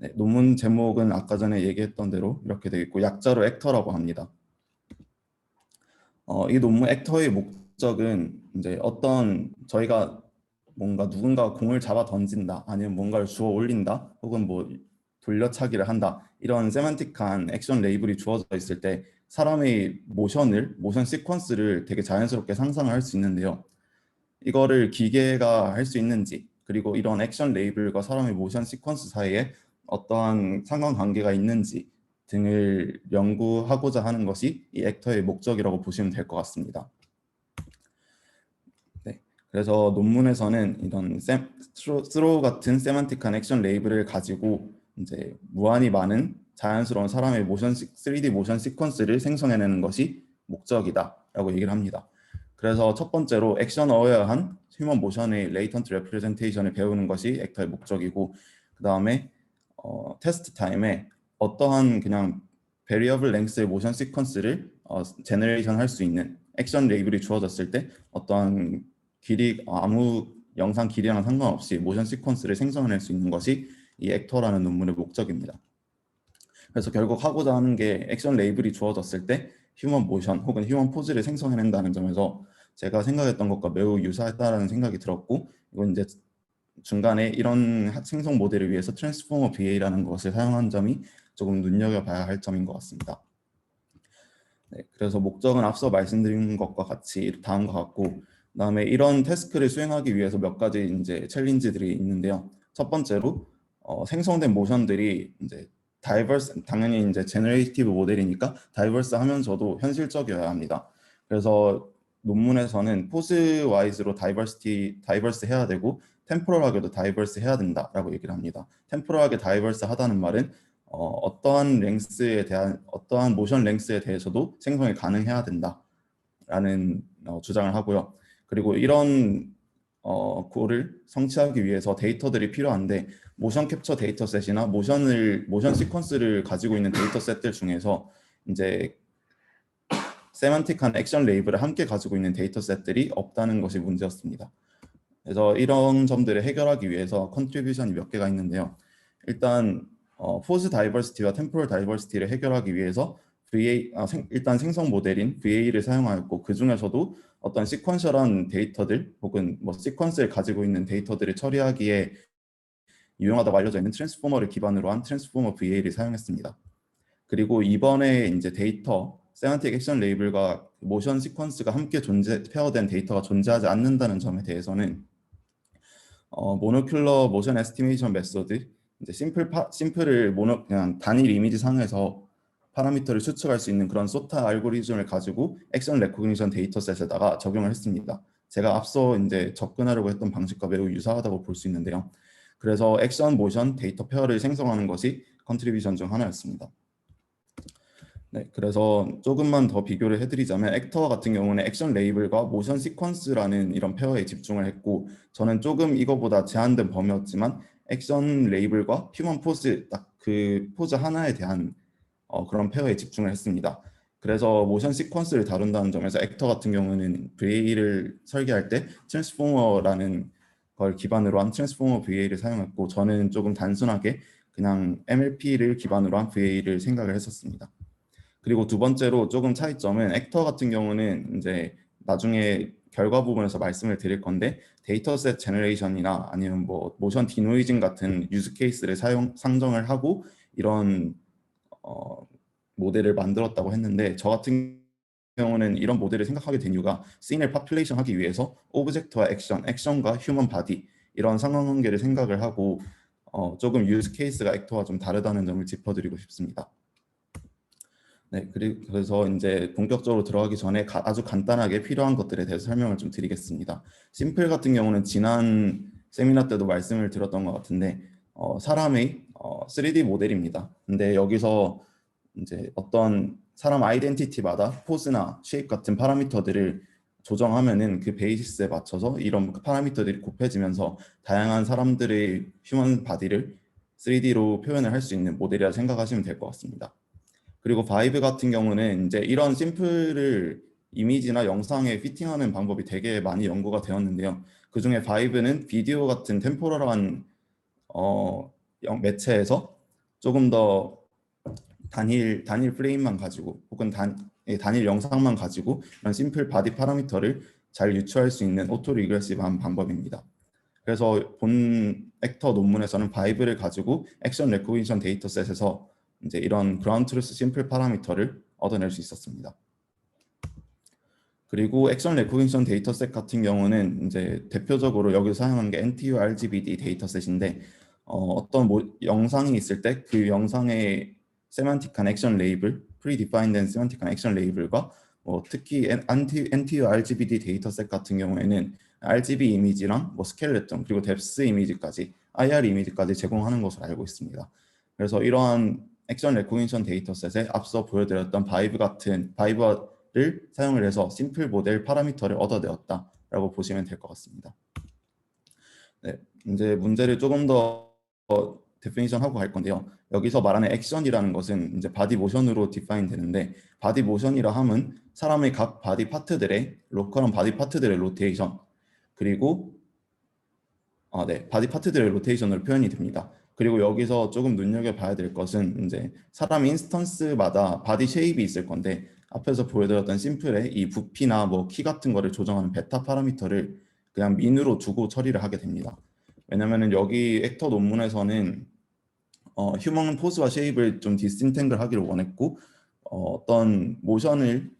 네, 논문 제목은 아까 전에 얘기했던 대로 이렇게 되어 있고 약자로 액터라고 합니다. 이 논문 액터의 목적은 이제 어떤 저희가 뭔가 누군가 공을 잡아 던진다 아니면 뭔가를 주워 올린다 혹은 뭐 돌려차기를 한다 이런 세만틱한 액션 레이블이 주어져 있을 때 사람의 모션 시퀀스를 되게 자연스럽게 상상을 할 수 있는데요. 이거를 기계가 할 수 있는지 그리고 이런 액션 레이블과 사람의 모션 시퀀스 사이에 어떠한 상관관계가 있는지 등을 연구하고자 하는 것이 이 액터의 목적이라고 보시면 될 것 같습니다. 네, 그래서 논문에서는 이런 스로우 같은 세만틱한 액션 레이블을 가지고 이제 무한히 많은 자연스러운 사람의 3D 모션 시퀀스를 생성해내는 것이 목적이다라고 얘기를 합니다. 그래서 첫 번째로 액션 어웨어한 휴먼 모션의 레이턴트 레프레젠테이션을 배우는 것이 액터의 목적이고 그 다음에 테스트 타임에 어떠한 그냥 베리어블 랭스의 모션 시퀀스를 제너레이션 할 수 있는 액션 레이블이 주어졌을 때 어떠한 길이 아무 영상 길이랑 상관없이 모션 시퀀스를 생성해낼 수 있는 것이 이 액터라는 논문의 목적입니다. 그래서 결국 하고자 하는 게 액션 레이블이 주어졌을 때 휴먼 모션 혹은 휴먼 포즈를 생성해낸다는 점에서 제가 생각했던 것과 매우 유사했다라는 생각이 들었고 이건 이제 중간에 이런 생성 모델을 위해서 트랜스포머 BA라는 것을 사용한 점이 조금 눈여겨봐야 할 점인 것 같습니다. 네, 그래서 목적은 앞서 말씀드린 것과 같이 다음과 같고 그다음에 이런 태스크를 수행하기 위해서 몇 가지 이제 챌린지들이 있는데요. 첫 번째로 생성된 모션들이 이제 당연히 이제 제너레이티브 모델이니까 다이버스하면서도 현실적이어야 합니다. 그래서 논문에서는 포즈 와이즈로 다이버스 해야 되고 템포럴하게도 다이버스 해야 된다라고 얘기를 합니다. 템포럴하게 다이버스 하다는 말은 어떠한 모션 랭스에 대해서도 생성이 가능해야 된다라는 주장을 하고요. 그리고 이런 고를 성취하기 위해서 데이터들이 필요한데 모션 캡처 데이터셋이나 모션 시퀀스를 가지고 있는 데이터셋들 중에서 이제 세만틱한 액션 레이블을 함께 가지고 있는 데이터셋들이 없다는 것이 문제였습니다. 그래서 이런 점들을 해결하기 위해서 컨트리뷰션이 몇 개가 있는데요. 일단 포즈 다이버시티와 템포럴 다이버시티를 해결하기 위해서 일단 생성 모델인 VA를 사용하였고 그 중에서도 어떤 시퀀셜한 데이터들 혹은 뭐 시퀀스를 가지고 있는 데이터들을 처리하기에 유용하다고 알려져 있는 트랜스포머를 기반으로 한 트랜스포머 VA를 사용했습니다. 그리고 이번에 이제 데이터 세만틱 액션 레이블과 모션 시퀀스가 함께 페어된 데이터가 존재하지 않는다는 점에 대해서는 모노큘러 모션 에스티메이션 메소드 이제 심플을 그냥 단일 이미지 상에서 파라미터를 추측할 수 있는 그런 소타 알고리즘을 가지고 액션 레코그니션 데이터셋에다가 적용을 했습니다. 제가 앞서 이제 접근하려고 했던 방식과 매우 유사하다고 볼 수 있는데요. 그래서 액션 모션 데이터 페어를 생성하는 것이 컨트리뷰션 중 하나였습니다. 네, 그래서 조금만 더 비교를 해드리자면 액터 같은 경우는 액션 레이블과 모션 시퀀스라는 이런 페어에 집중을 했고 저는 조금 이거보다 제한된 범위였지만 액션 레이블과 휴먼 포즈 딱 그 포즈 하나에 대한 그런 페어에 집중을 했습니다. 그래서 모션 시퀀스를 다룬다는 점에서 액터 같은 경우는 VA를 설계할 때 트랜스포머라는 걸 기반으로 한 트랜스포머 VA를 사용했고 저는 조금 단순하게 그냥 MLP를 기반으로 한 VA를 생각을 했었습니다. 그리고 두 번째로 조금 차이점은 액터 같은 경우는 이제 나중에 결과 부분에서 말씀을 드릴 건데 데이터셋 제너레이션이나 아니면 뭐 모션 디노이징 같은 유즈 케이스를 상정을 하고 이런 모델을 만들었다고 했는데 저 같은 경우는 이런 모델을 생각하게 된 이유가 씬을 파퓰레이션 하기 위해서 오브젝트와 액션과 휴먼 바디 이런 상관관계를 생각을 하고 조금 유즈 케이스가 액터와 좀 다르다는 점을 짚어드리고 싶습니다. 네, 그래서 이제 본격적으로 들어가기 전에 아주 간단하게 필요한 것들에 대해서 설명을 좀 드리겠습니다. 심플 같은 경우는 지난 세미나 때도 말씀을 드렸던 것 같은데 사람의 3D 모델입니다. 근데 여기서 이제 어떤 사람 아이덴티티마다 포즈나 쉐입 같은 파라미터들을 조정하면은 그 베이시스에 맞춰서 이런 파라미터들이 곱해지면서 다양한 사람들의 휴먼 바디를 3D로 표현을 할 수 있는 모델이라 생각하시면 될 것 같습니다. 그리고 바이브 같은 경우는 이제 이런 심플을 이미지나 영상에 피팅하는 방법이 되게 많이 연구가 되었는데요. 그중에 바이브는 비디오 같은 템포럴한 매체에서 조금 더 단일 프레임만 가지고 혹은 단일 영상만 가지고 이런 심플 바디 파라미터를 잘 유추할 수 있는 오토 리그레시브한 방법입니다. 그래서 본 액터 논문에서는 바이브를 가지고 액션 레코기션 데이터셋에서 이제 이런 그라운드 트루스 심플 파라미터를 얻어낼 수 있었습니다. 그리고 액션 레코기션 데이터셋 같은 경우는 이제 대표적으로 여기서 사용한 게 NTU RGBD 데이터셋인데 어떤 영상이 있을 때 그 영상의 세만틱한 액션 레이블, 프리디파인된 세만틱한 액션 레이블과 특히 NTU RGBD 데이터셋 같은 경우에는 RGB 이미지랑 스켈레톤 그리고 뎁스 이미지까지 IR 이미지까지 제공하는 것으로 알고 있습니다. 그래서 이러한 액션 레코기션 데이터셋에 앞서 보여드렸던 바이브를 사용을 해서 심플 모델 파라미터를 얻어내었다라고 보시면 될 것 같습니다. 네, 이제 문제를 조금 더 데피니션 하고 갈 건데요. 여기서 말하는 액션이라는 것은 이제 바디 모션으로 디파인 되는데, 바디 모션이라 함은 사람의 각 바디 파트들의 로컬한 바디 파트들의 로테이션, 그리고 바디 파트들의 로테이션으로 표현이 됩니다. 그리고 여기서 조금 눈여겨봐야 될 것은 이제 사람 인스턴스마다 바디 쉐입이 있을 건데, 앞에서 보여드렸던 심플의 이 부피나 키 같은 거를 조정하는 베타 파라미터를 그냥 민으로 두고 처리를 하게 됩니다. 왜냐면은 여기 액터 논문에서는 휴먼 포즈와 쉐입을 좀 디스틴탱글 하기를 원했고 어떤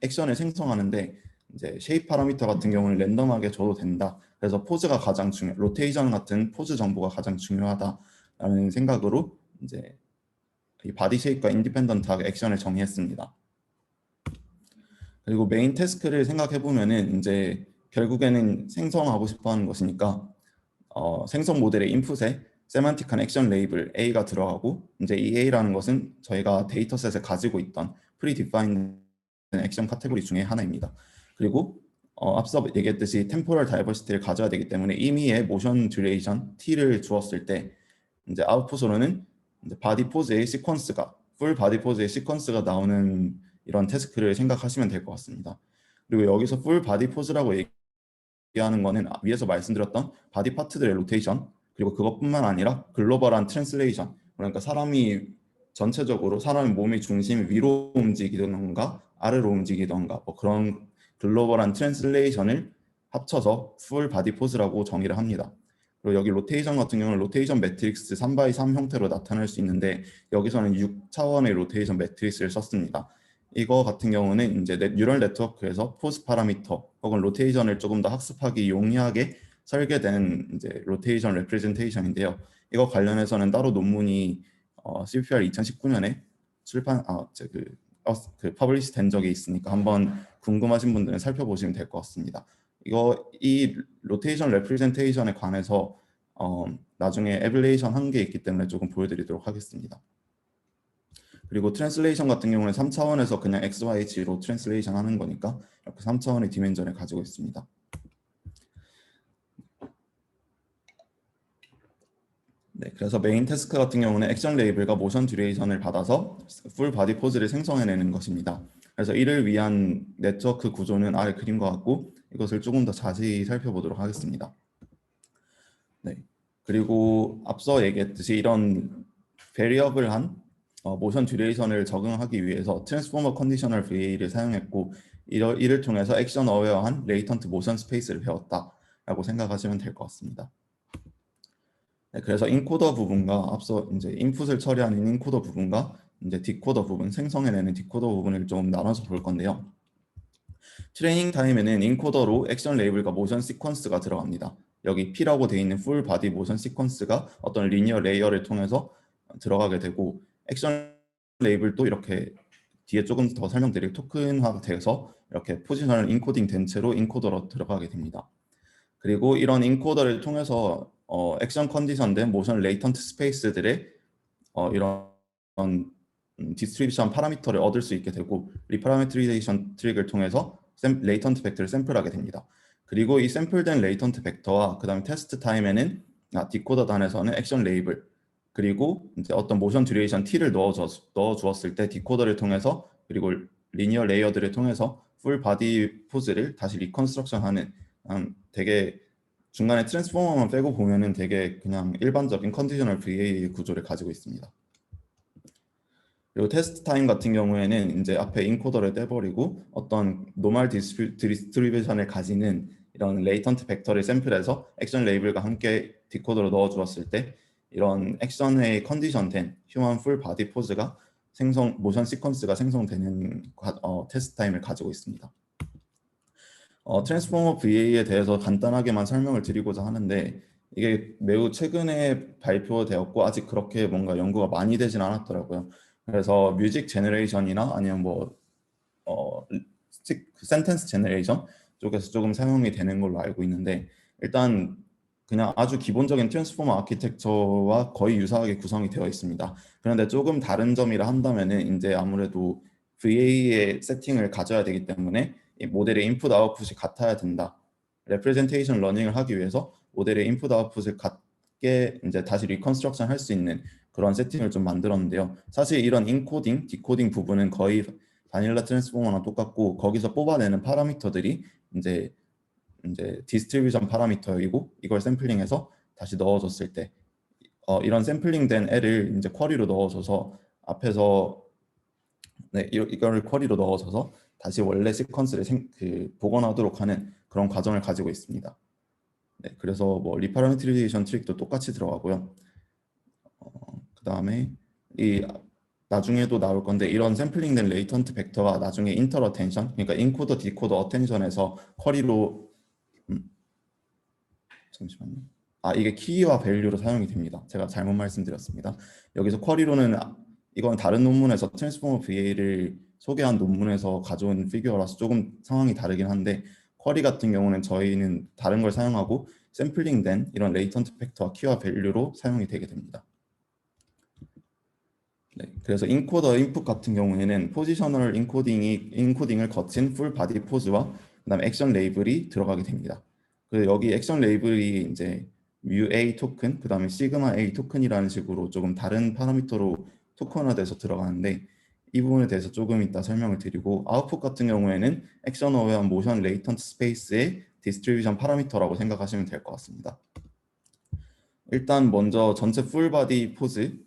액션을 생성하는데 이제 쉐입 파라미터 같은 경우는 랜덤하게 줘도 된다. 그래서 포즈가 가장 로테이션 같은 포즈 정보가 가장 중요하다라는 생각으로 이제 이 바디 쉐입과 인디펜던트하게 액션을 정의했습니다. 그리고 메인 태스크를 생각해 보면은 이제 결국에는 생성하고 싶어하는 것이니까 생성 모델의 인풋에 세만틱한 액션 레이블 A가 들어가고 이제 이 A라는 것은 저희가 데이터셋에 가지고 있던 프리디파인드 액션 카테고리 중에 하나입니다. 그리고 앞서 얘기했듯이 템포럴 다이버시티를 가져야 되기 때문에 이미의 모션 듀레이션 T를 주었을 때 이제 아웃풋으로는 이제 바디 포즈의 시퀀스가 풀 바디 포즈의 시퀀스가 나오는 이런 태스크를 생각하시면 될 것 같습니다. 그리고 여기서 풀 바디 포즈라고 얘기하는 거는 위에서 말씀드렸던 바디 파트들의 로테이션 그리고 그것뿐만 아니라 글로벌한 트랜슬레이션, 그러니까 전체적으로 사람의 몸의 중심이 위로 움직이던가 아래로 움직이던가 그런 글로벌한 트랜슬레이션을 합쳐서 풀 바디 포즈라고 정의를 합니다. 그리고 여기 로테이션 같은 경우는 로테이션 매트릭스 3x3 형태로 나타낼 수 있는데 여기서는 6차원의 로테이션 매트릭스를 썼습니다. 이거 같은 경우는 이제 뉴럴 네트워크에서 포즈 파라미터 혹은 로테이션을 조금 더 학습하기 용이하게 설계된 이제 로테이션 레프레젠테이션인데요. 이거 관련해서는 따로 논문이 CPR 2019년에 퍼블리시 된 적이 있으니까 한번 궁금하신 분들은 살펴보시면 될 것 같습니다. 이 로테이션 레프레젠테이션에 관해서 나중에 에블레이션 한 게 있기 때문에 조금 보여드리도록 하겠습니다. 그리고 트랜슬레이션 같은 경우는 3차원에서 그냥 XYZ로 트랜슬레이션 하는 거니까 이렇게 3차원의 디멘전을 가지고 있습니다. 네, 그래서 메인 태스크 같은 경우는 액션 레이블과 모션 듀레이션을 받아서 풀 바디 포즈를 생성해내는 것입니다. 그래서 이를 위한 네트워크 구조는 아래 그림과 같고 이것을 조금 더 자세히 살펴보도록 하겠습니다. 네, 그리고 앞서 얘기했듯이 이런 베리어블한 모션 듀레이션을 적응하기 위해서 트랜스포머 컨디셔널 VA를 사용했고 이를 통해서 액션 어웨어한 레이턴트 모션 스페이스를 배웠다라고 생각하시면 될 것 같습니다. 네, 그래서 인코더 부분과 앞서 이제 인풋을 처리하는 인코더 부분과 이제 디코더 부분, 생성해내는 디코더 부분을 좀 나눠서 볼 건데요. 트레이닝 타임에는 인코더로 액션 레이블과 모션 시퀀스가 들어갑니다. 여기 P라고 되어 있는 풀 바디 모션 시퀀스가 어떤 리니어 레이어를 통해서 들어가게 되고 액션 레이블도 이렇게 뒤에 조금 더 설명드릴 토큰화돼서 이렇게 포지셔널 인코딩 된 채로 인코더로 들어가게 됩니다. 그리고 이런 인코더를 통해서 액션 컨디션된 모션 레이턴트 스페이스들의 이런 디스트리뷰션 파라미터를 얻을 수 있게 되고 리파라메트리제이션 트릭을 통해서 레이턴트 벡터를 샘플하게 됩니다. 그리고 이 샘플된 레이턴트 벡터와 그 다음에 테스트 타임에는 디코더 단에서는 액션 레이블 그리고 이제 어떤 모션 듀레이션 T를 넣어 주었을 때 디코더를 통해서 그리고 리니어 레이어들을 통해서 풀 바디 포즈를 다시 리컨스트럭션하는 되게 중간에 트랜스포머만 빼고 보면은 되게 그냥 일반적인 컨디셔널 VA 구조를 가지고 있습니다. 그리고 테스트 타임 같은 경우에는 이제 앞에 인코더를 떼버리고 어떤 노멀 디스트리뷰션을 가지는 이런 레이턴트 벡터를 샘플해서 액션 레이블과 함께 디코더로 넣어 주었을 때 이런 액션의 컨디션된 휴먼 풀 바디 포즈가 모션 시퀀스가 생성되는 테스트 타임을 가지고 있습니다. 트랜스포머 VA에 대해서 간단하게만 설명을 드리고자 하는데 이게 매우 최근에 발표되었고 아직 그렇게 뭔가 연구가 많이 되진 않았더라고요. 그래서 뮤직 제너레이션이나 아니면 센텐스 제너레이션 쪽에서 조금 사용이 되는 걸로 알고 있는데 일단 그냥 아주 기본적인 트랜스포머 아키텍처와 거의 유사하게 구성이 되어 있습니다. 그런데 조금 다른 점이라 한다면은 이제 아무래도 VA의 세팅을 가져야 되기 때문에 이 모델의 인풋 아웃풋이 같아야 된다. 레프레젠테이션 러닝을 하기 위해서 모델의 인풋 아웃풋을 같게 이제 다시 리컨스트럭션 할 수 있는 그런 세팅을 좀 만들었는데요. 사실 이런 인코딩, 디코딩 부분은 거의 바닐라 트랜스포머랑 똑같고 거기서 뽑아내는 파라미터들이 이제 디스트리뷰션 파라미터이고 이걸 샘플링해서 다시 넣어줬을 때 이런 샘플링된 애를 이제 쿼리로 넣어줘서 앞에서 이거를 쿼리로 넣어줘서 다시 원래 시퀀스를 복원하도록 하는 그런 과정을 가지고 있습니다. 네, 그래서 뭐 리파라미터리제이션 트릭도 똑같이 들어가고요. 그 다음에 이 나중에도 나올 건데 이런 샘플링된 레이턴트 벡터가 나중에 인터 어텐션, 그러니까 인코더 디코더 어텐션에서 쿼리로 잠시만요. 이게 키와 밸류로 사용이 됩니다. 제가 잘못 말씀드렸습니다. 여기서 쿼리로는 이건 다른 논문에서 트랜스포머 VA를 소개한 논문에서 가져온 피규어라서 조금 상황이 다르긴 한데 쿼리 같은 경우는 저희는 다른 걸 사용하고 샘플링된 이런 레이턴트 팩터와 키와 밸류로 사용이 되게 됩니다. 네, 그래서 인코더 인풋 같은 경우에는 포지셔널 인코딩을 거친 풀 바디 포즈와 그다음에 액션 레이블이 들어가게 됩니다. 그리고 여기 액션 레이블이 이제 뮤A 토큰, 그다음에 시그마 A 토큰이라는 식으로 조금 다른 파라미터로 토큰화돼서 들어가는데 이 부분에 대해서 조금 이따 설명을 드리고 아웃풋 같은 경우에는 액션 어웨어 모션 레이턴트 스페이스의 디스트리뷰션 파라미터라고 생각하시면 될 것 같습니다. 일단 먼저 전체 풀 바디 포즈인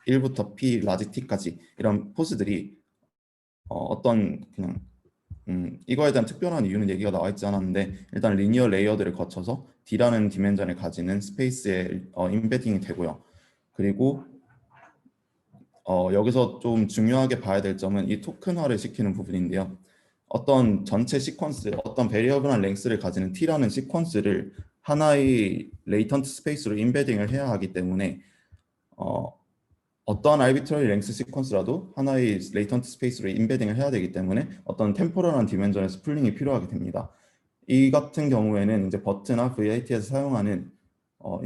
P1부터 P 라지 T까지 이런 포즈들이 어떤 그냥 이거에 대한 특별한 이유는 얘기가 나와 있지 않았는데 일단 리니어 레이어들을 거쳐서 D라는 디멘전을 가지는 스페이스에 임베딩이 되고요. 그리고 여기서 좀 중요하게 봐야 될 점은 이 토큰화를 시키는 부분인데요. 어떤 전체 시퀀스, 어떤 베리어블한 랭스를 가지는 T라는 시퀀스를 하나의 레이턴트 스페이스로 임베딩을 해야 하기 때문에 어떠한 arbitrary length 시퀀스라도 하나의 레이턴트 스페이스로 임베딩을 해야 되기 때문에 어떤 템포럴한 디멘전에서 풀링이 필요하게 됩니다. 이 같은 경우에는 이제 버트나 VIT에서 사용하는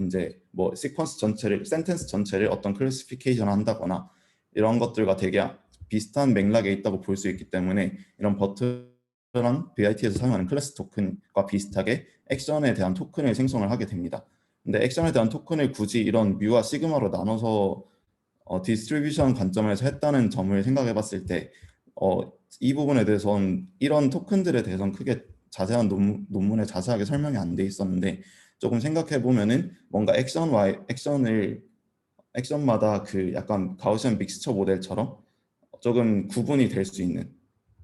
이제 뭐 시퀀스 전체를 센텐스 전체를 어떤 클래시피케이션 한다거나 이런 것들과 되게 비슷한 맥락에 있다고 볼 수 있기 때문에 이런 버트랑 VIT에서 사용하는 클래스 토큰과 비슷하게 액션에 대한 토큰을 생성을 하게 됩니다. 근데 액션에 대한 토큰을 굳이 이런 뮤와 시그마로 나눠서 디스트리뷰션 관점에서 했다는 점을 생각해 봤을 때 이 부분에 대해서는 이런 토큰들에 대해서는 크게 자세한 논문에 자세하게 설명이 안 돼 있었는데 조금 생각해 보면은 뭔가 액션마다 그 약간 가우시안 믹스처 모델처럼 조금 구분이 될 수 있는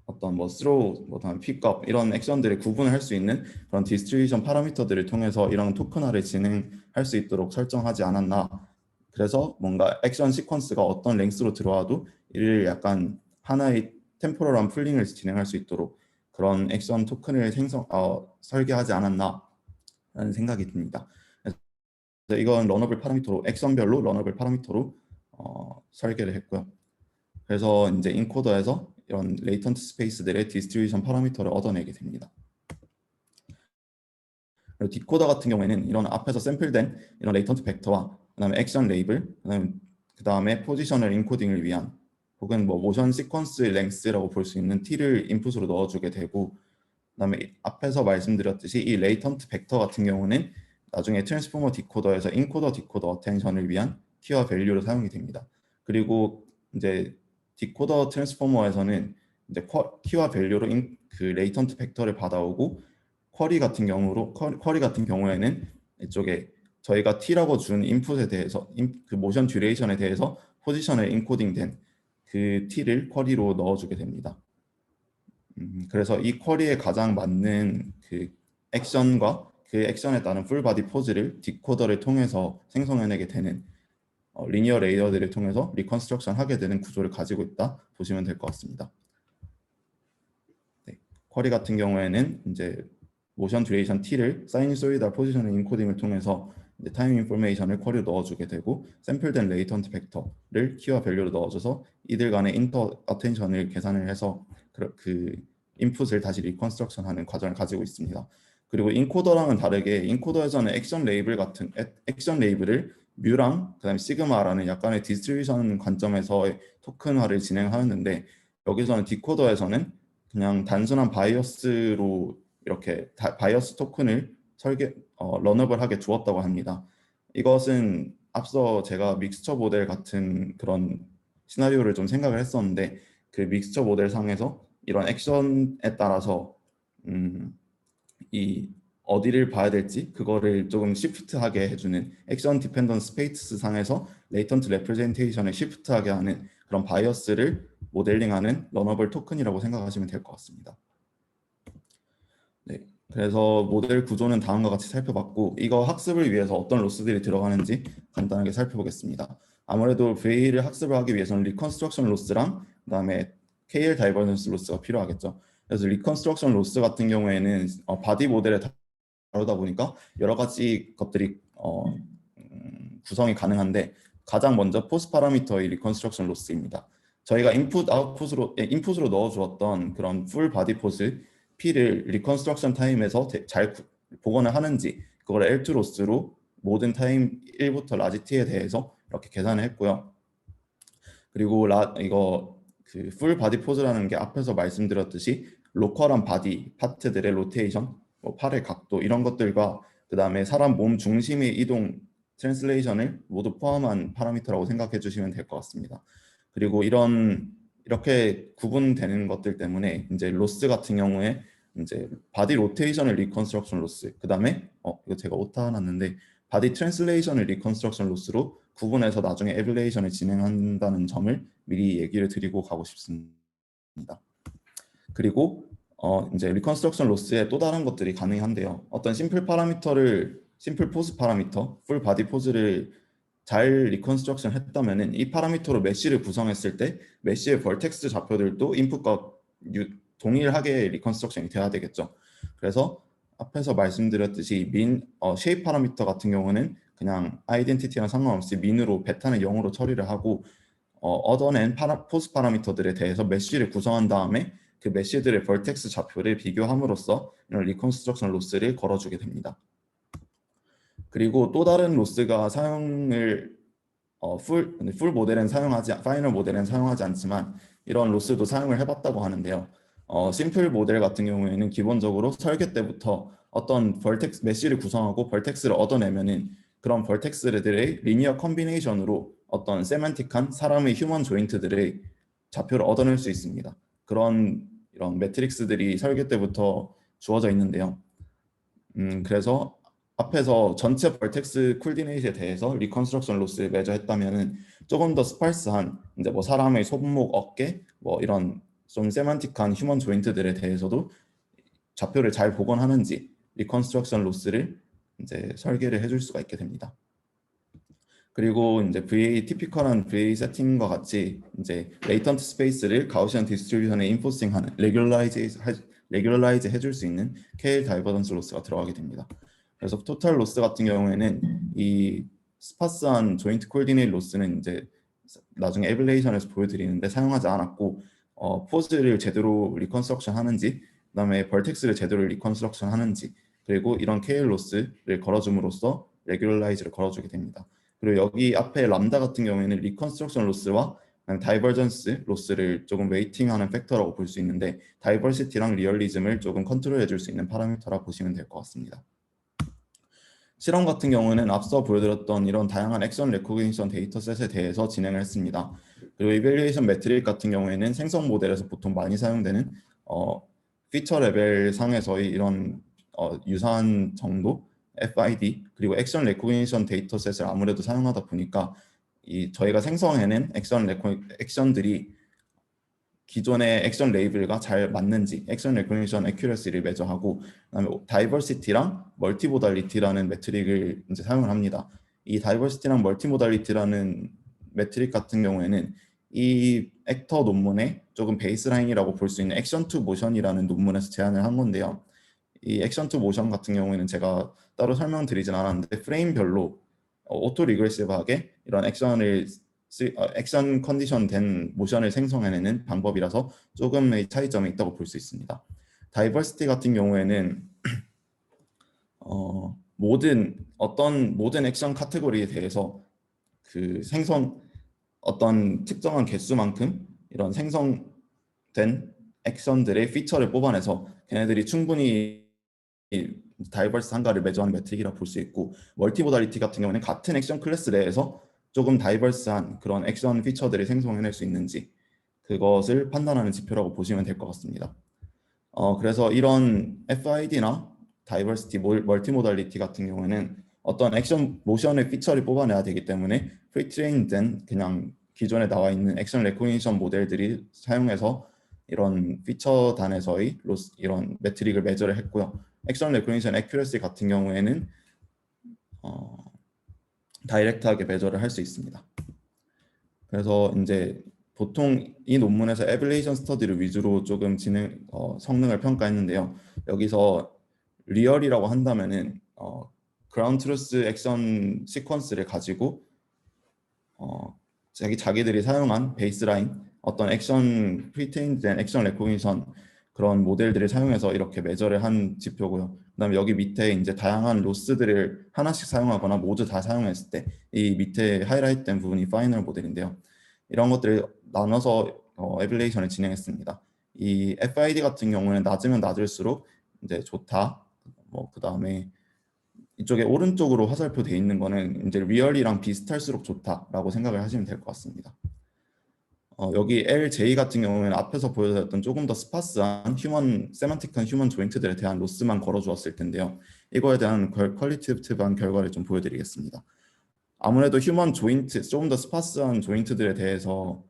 어떤 뭐 스로우, 뭐 다음 픽업 이런 액션들을 구분을 할 수 있는 그런 디스트리뷰션 파라미터들을 통해서 이런 토큰화를 진행할 수 있도록 설정하지 않았나. 그래서 뭔가 액션 시퀀스가 어떤 랭스로 들어와도 이를 약간 하나의 템포럴한 풀링을 진행할 수 있도록 그런 액션 토큰을 설계하지 않았나라는 생각이 듭니다. 그래서 이건 러너블 파라미터로 액션별로 러너블 파라미터로 설계를 했고요. 그래서 이제 인코더에서 이런 레이턴트 스페이스들의 디스트리뷰션 파라미터를 얻어내게 됩니다. 그리고 디코더 같은 경우에는 이런 앞에서 샘플된 이런 레이턴트 벡터와 그다음에 액션 레이블, 그다음에 포지셔널 인코딩을 위한 혹은 뭐 모션 시퀀스 랭스라고 볼 수 있는 T를 인풋으로 넣어주게 되고 그다음에 앞에서 말씀드렸듯이 이 레이턴트 벡터 같은 경우는 나중에 트랜스포머 디코더에서 인코더 디코더 어텐션을 위한 키와 밸류로 사용이 됩니다. 그리고 이제 디코더 트랜스포머에서는 이제 키와 밸류로 그 레이턴트 벡터를 받아오고 쿼리 같은 경우에는 이쪽에 저희가 T라고 준 인풋에 대해서 그 모션 듀레이션에 대해서 포지션을 인코딩된 그 t를 쿼리로 넣어주게 됩니다. 그래서 이 쿼리에 가장 맞는 그 액션과 그 액션에 따른 풀 바디 포즈를 디코더를 통해서 생성해내게 되는 리니어 레이어들을 통해서 리컨스트럭션 하게 되는 구조를 가지고 있다 보시면 될 것 같습니다. 네, 쿼리 같은 경우에는 이제 모션 듀레이션 t를 사이니소이달 포지셔닝 인코딩을 통해서 이제 타임 인포메이션을 쿼리로 넣어주게 되고 샘플된 레이턴트 벡터를 키와 밸류로 넣어줘서 이들 간의 인터 어텐션을 계산을 해서 그 인풋을 다시 리컨스트럭션하는 과정을 가지고 있습니다. 그리고 인코더랑은 다르게 인코더에서는 액션 레이블을 뮤랑 그다음에 시그마라는 약간의 디스트리뷰션 관점에서의 토큰화를 진행하였는데 여기서는 디코더에서는 그냥 단순한 바이어스로 이렇게 바이어스 토큰을 러너블하게 두었다고 합니다. 이것은 앞서 제가 믹스처 모델 같은 그런 시나리오를 좀 생각을 했었는데 그 믹스처 모델 상에서 이런 액션에 따라서 이 어디를 봐야 될지 그거를 조금 시프트하게 해주는 액션 디펜던스 스페이스 상에서 레이턴트 레프레젠테이션을 시프트하게 하는 그런 바이어스를 모델링하는 러너블 토큰이라고 생각하시면 될 것 같습니다. 네, 그래서 모델 구조는 다음과 같이 살펴봤고 이거 학습을 위해서 어떤 로스들이 들어가는지 간단하게 살펴보겠습니다. 아무래도 VA를 학습을 하기 위해서는 리컨스트럭션 로스랑 그다음에 KL 다이버전스 로스가 필요하겠죠. 그래서 리컨스트럭션 로스 같은 경우에는 바디 모델에 다루다 보니까 여러 가지 것들이 구성이 가능한데 가장 먼저 포스 파라미터의 리컨스트럭션 로스입니다. 저희가 인풋으로 넣어 주었던 그런 풀 바디 포스 P를 리컨스트럭션 타임에서 잘 복원을 하는지 그걸 L2 로스로 모든 타임 1부터 라지 T에 대해서 이렇게 계산을 했고요. 그리고 이거 그 풀 바디 포즈라는 게 앞에서 말씀드렸듯이 로컬한 바디 파트들의 로테이션, 뭐 팔의 각도 이런 것들과 그 다음에 사람 몸 중심의 이동 트랜슬레이션을 모두 포함한 파라미터라고 생각해 주시면 될 것 같습니다. 그리고 이렇게 구분되는 것들 때문에 이제 로스 같은 경우에 이제 바디 로테이션을 리컨스트럭션 로스, 그 다음에 이거 제가 오타 놨는데 바디 트랜슬레이션을 리컨스트럭션 로스로 구분해서 나중에 에블레이션을 진행한다는 점을 미리 얘기를 드리고 가고 싶습니다. 그리고 이제 리컨스트럭션 로스에 또 다른 것들이 가능한데요. 어떤 심플 포즈 파라미터, 풀 바디 포즈를 잘 리컨스트럭션 했다면은 이 파라미터로 메쉬를 구성했을 때 메쉬의 벌텍스 좌표들도 인풋과 동일하게 리컨스트럭션이 돼야 되겠죠. 그래서 앞에서 말씀드렸듯이 쉐입 파라미터 같은 경우는 그냥 아이덴티티랑 상관없이 민으로 베타는 0으로 처리를 하고 얻어낸 포스 파라미터들에 대해서 메쉬를 구성한 다음에 그 메쉬들의 벌텍스 좌표를 비교함으로써 이런 리컨스트럭션 로스를 걸어주게 됩니다. 그리고 또 다른 로스가 사용을 풀 모델은 파이널 모델은 사용하지 않지만 이런 로스도 사용을 해봤다고 하는데요. 심플 모델 같은 경우에는 기본적으로 설계 때부터 어떤 메쉬를 구성하고 벌텍스를 얻어내면은 그런 벌텍스들의 리니어 컨비네이션으로 어떤 세만틱한 사람의 휴먼 조인트들의 좌표를 얻어낼 수 있습니다. 이런 매트릭스들이 설계 때부터 주어져 있는데요. 그래서 앞에서 전체 벌텍스 콜디네이트에 대해서 리컨스트럭션 로스를 매저했다면은 조금 더 스팔스한 이제 뭐 사람의 손목, 어깨 뭐 이런 좀 세만틱한 휴먼 조인트들에 대해서도 좌표를 잘 복원하는지 리컨스트럭션 로스를 이제 설계를 해줄 수가 있게 됩니다. 그리고 이제 티피컬한 VA 세팅과 같이 이제 레이턴트 스페이스를 가우시안 디스트리뷰션에 인포싱하는 레귤러라이즈 해줄 수 있는 KL 다이버전스 로스가 들어가게 됩니다. 그래서 토탈 로스 같은 경우에는 이 스파스한 조인트 코디네이트 로스는 이제 나중에 에블레이션에서 보여드리는데 사용하지 않았고 포즈를 제대로 리컨스트럭션 하는지 그다음에 벌텍스를 제대로 리컨스트럭션 하는지 그리고 이런 KL 로스를 걸어줌으로써 레귤러라이즈를 걸어주게 됩니다. 그리고 여기 앞에 람다 같은 경우에는 리컨스트럭션 로스와 다이버전스 로스를 조금 웨이팅하는 팩터라고 볼 수 있는데 다이버시티랑 리얼리즘을 조금 컨트롤해 줄 수 있는 파라미터라 보시면 될 것 같습니다. 실험 같은 경우는 앞서 보여드렸던 이런 다양한 액션 레코그니션 데이터셋에 대해서 진행을 했습니다. 그리고 이밸류에이션 매트릭 같은 경우에는 생성 모델에서 보통 많이 사용되는 피처 레벨 상에서의 이런 유사한 정도 FID 그리고 액션 레코그니션 데이터셋을 아무래도 사용하다 보니까 저희가 생성해낸 액션들이 기존의 액션 레이블과 잘 맞는지 액션 레코니션 애큐러시를 메저하고, 그다음에 다이버시티랑 멀티모달리티라는 매트릭을 이제 사용을 합니다. 이 다이버시티랑 멀티모달리티라는 매트릭 같은 경우에는 이 액터 논문의 조금 베이스라인이라고 볼 수 있는 액션 투 모션이라는 논문에서 제안을 한 건데요. 이 액션 투 모션 같은 경우에는 제가 따로 설명드리진 않았는데 프레임별로 오토 리그레시브하게 이런 액션 컨디션 된 모션을 생성해내는 방법이라서 조금의 차이점이 있다고 볼 수 있습니다. 다이버시티 같은 경우에는 모든 액션 카테고리에 대해서 그 어떤 특정한 개수만큼 이런 생성된 액션들의 피처를 뽑아내서 걔네들이 충분히 다이버스한가를 매저하는 매트릭이라 볼 수 있고, 멀티모달리티 같은 경우는 같은 액션 클래스 내에서 조금 다이버스한 그런 액션 피처들을 생성해낼 수 있는지 그것을 판단하는 지표라고 보시면 될 것 같습니다. 그래서 이런 FID나 다이버시티, 멀티모달리티 같은 경우에는 어떤 액션 모션의 피처를 뽑아내야 되기 때문에 프리트레인된 그냥 기존에 나와 있는 액션 레코니션 모델들이 사용해서 이런 피처 단에서의 이런 매트릭을 매저를 했고요. 액션 레코니션 애큐러시 같은 경우에는 다이렉트하게 매저를 할 수 있습니다. 그래서 이제 보통 이 논문에서 에밸레이션 스터디를 위주로 조금 성능을 평가했는데요. 여기서 리얼이라고 한다면은 그라운드 트루스 액션 시퀀스를 가지고 자기들이 사용한 베이스라인 어떤 액션 프리테인된 액션 레코니션 그런 모델들을 사용해서 이렇게 매저를 한 지표고요. 그다음에 여기 밑에 이제 다양한 로스들을 하나씩 사용하거나 모두 다 사용했을 때 이 밑에 하이라이트된 부분이 파이널 모델인데요. 이런 것들을 나눠서 에밸레이션을 진행했습니다. 이 FID 같은 경우는 낮으면 낮을수록 이제 좋다. 그다음에 이쪽에 오른쪽으로 화살표 돼 있는 거는 이제 리얼이랑 비슷할수록 좋다라고 생각을 하시면 될 것 같습니다. 여기 LJ 같은 경우는 앞에서 보여드렸던 조금 더 스파스한 세만틱한 휴먼 조인트들에 대한 로스만 걸어주었을 텐데요. 이거에 대한 퀄리티티브한 결과를 좀 보여드리겠습니다. 아무래도 휴먼 조인트, 조금 더 스파스한 조인트들에 대해서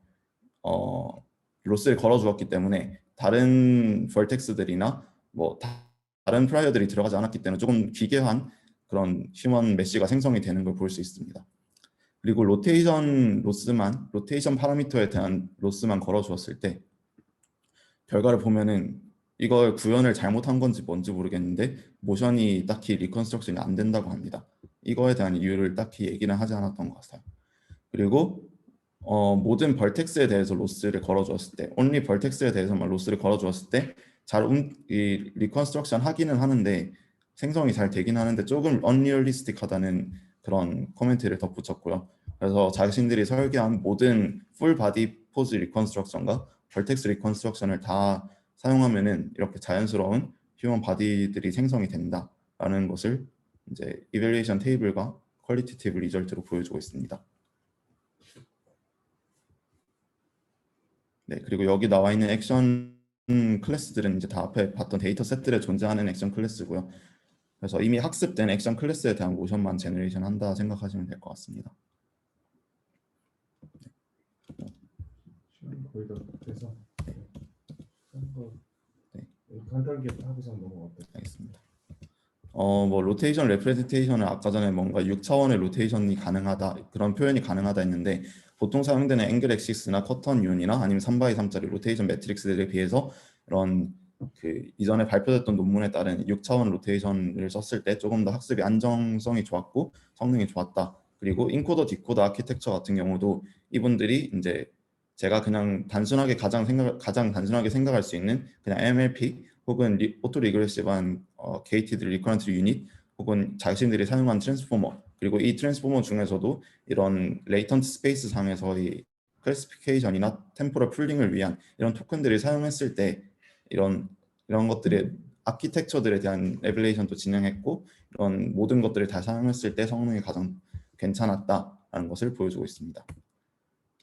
로스를 걸어주었기 때문에 다른 벌텍스들이나 다른 프라이어들이 들어가지 않았기 때문에 조금 기괴한 그런 휴먼 메쉬가 생성이 되는 걸 볼 수 있습니다. 그리고 로테이션 파라미터에 대한 로스만 걸어주었을 때 결과를 보면은 이걸 구현을 잘못한 건지 뭔지 모르겠는데 모션이 딱히 리컨스트럭션이 안 된다고 합니다. 이거에 대한 이유를 딱히 얘기는 하지 않았던 것 같아요. 그리고 모든 벌텍스에 대해서 로스를 걸어주었을 때, only 벌텍스에 대해서만 로스를 걸어주었을 때 이 리컨스트럭션 하기는 하는데 생성이 잘 되긴 하는데 조금 unrealistic하다는 그런 코멘트를 덧붙였고요. 그래서 자신들이 설계한 모든 풀 바디 포즈 리컨스트럭션과 벌텍스 리컨스트럭션을 다 사용하면은 이렇게 자연스러운 휴먼 바디들이 생성이 된다라는 것을 이제 이밸리에이션 테이블과 퀄리티티브 리절트로 보여주고 있습니다. 네, 그리고 여기 나와 있는 액션 클래스들은 이제 다 앞에 봤던 데이터 셋들에 존재하는 액션 클래스고요. 그래서 이미 학습된 액션 클래스에 대한 모션만 제너레이션 한다 생각하시면 될 것 같습니다. 거의 다 돼서 간단하게 하고서 넘어갈게요. 알겠습니다. 로테이션 레프레젠테이션은 아까 전에 뭔가 6차원의 로테이션이 가능하다 그런 표현이 가능하다 했는데 보통 사용되는 앵글 액시스나 커턴 윤이나 아니면 3x3짜리 로테이션 매트릭스들에 비해서 이런 이전에 발표됐던 논문에 따른 6차원 로테이션을 썼을 때 조금 더 학습이 안정성이 좋았고 성능이 좋았다. 그리고 인코더 디코더 아키텍처 같은 경우도 이분들이 이제 제가 그냥 가장 단순하게 생각할 수 있는 그냥 MLP 혹은 오토 리그레시브한 게이티드 리커런트 유닛 혹은 자신들이 사용한 트랜스포머, 그리고 이 트랜스포머 중에서도 이런 레이턴트 스페이스 상에서의 클래시피케이션이나 템포럴 풀링을 위한 이런 토큰들을 사용했을 때 이런 것들의 아키텍처들에 대한 에밸레이션도 진행했고 이런 모든 것들을 다 사용했을 때 성능이 가장 괜찮았다라는 것을 보여주고 있습니다.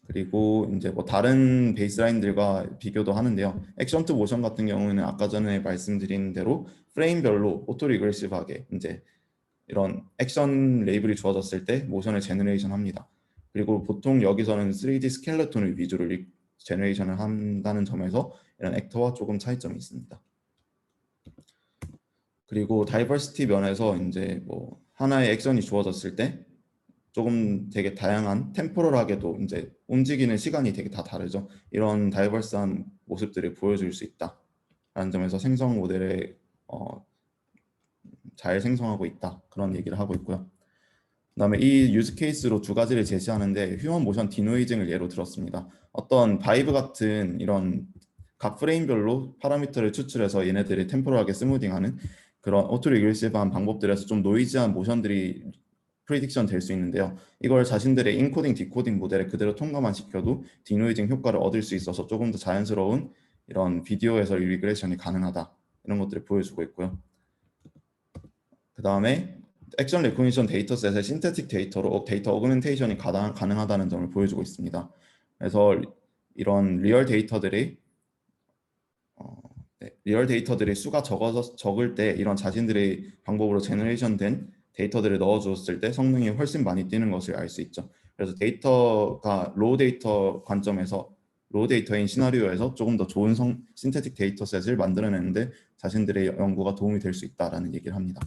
그리고 이제 다른 베이스라인들과 비교도 하는데요. 액션 투 모션 같은 경우에는 아까 전에 말씀드린 대로 프레임별로 오토 리그레시브하게 이제 이런 액션 레이블이 주어졌을 때 모션을 제너레이션 합니다. 그리고 보통 여기서는 3D 스켈레톤을 위주로 제너레이션을 한다는 점에서 이런 액터와 조금 차이점이 있습니다. 그리고 다이버시티 면에서 이제 뭐 하나의 액션이 주어졌을 때 조금 되게 다양한 템포럴하게도 이제 움직이는 시간이 되게 다 다르죠. 이런 다이버스한 모습들을 보여줄 수 있다라는 점에서 생성 모델을 잘 생성하고 있다 그런 얘기를 하고 있고요. 그다음에 이 유즈 케이스로 두 가지를 제시하는데 휴먼 모션 디노이징을 예로 들었습니다. 어떤 바이브 같은 이런 각 프레임별로 파라미터를 추출해서 얘네들이 템포럴하게 스무딩하는 그런 오토 리그레시브한 방법들에서 좀 노이즈한 모션들이 프리딕션 될 수 있는데요. 이걸 자신들의 인코딩, 디코딩 모델에 그대로 통과만 시켜도 디노이징 효과를 얻을 수 있어서 조금 더 자연스러운 이런 비디오에서 리그레이션이 가능하다 이런 것들을 보여주고 있고요. 그 다음에 액션 레코니션 데이터셋의 신테틱 데이터로 데이터 어그멘테이션이 가능하다는 점을 보여주고 있습니다. 그래서 이런 리얼 데이터들이 수가 적을 때 이런 자신들의 방법으로 제너레이션된 데이터들을 넣어줬을 때 성능이 훨씬 많이 뛰는 것을 알 수 있죠. 그래서 데이터가 로우 데이터 관점에서 로우 데이터인 시나리오에서 조금 더 좋은 신테틱 데이터셋을 만들어내는데 자신들의 연구가 도움이 될 수 있다라는 얘기를 합니다.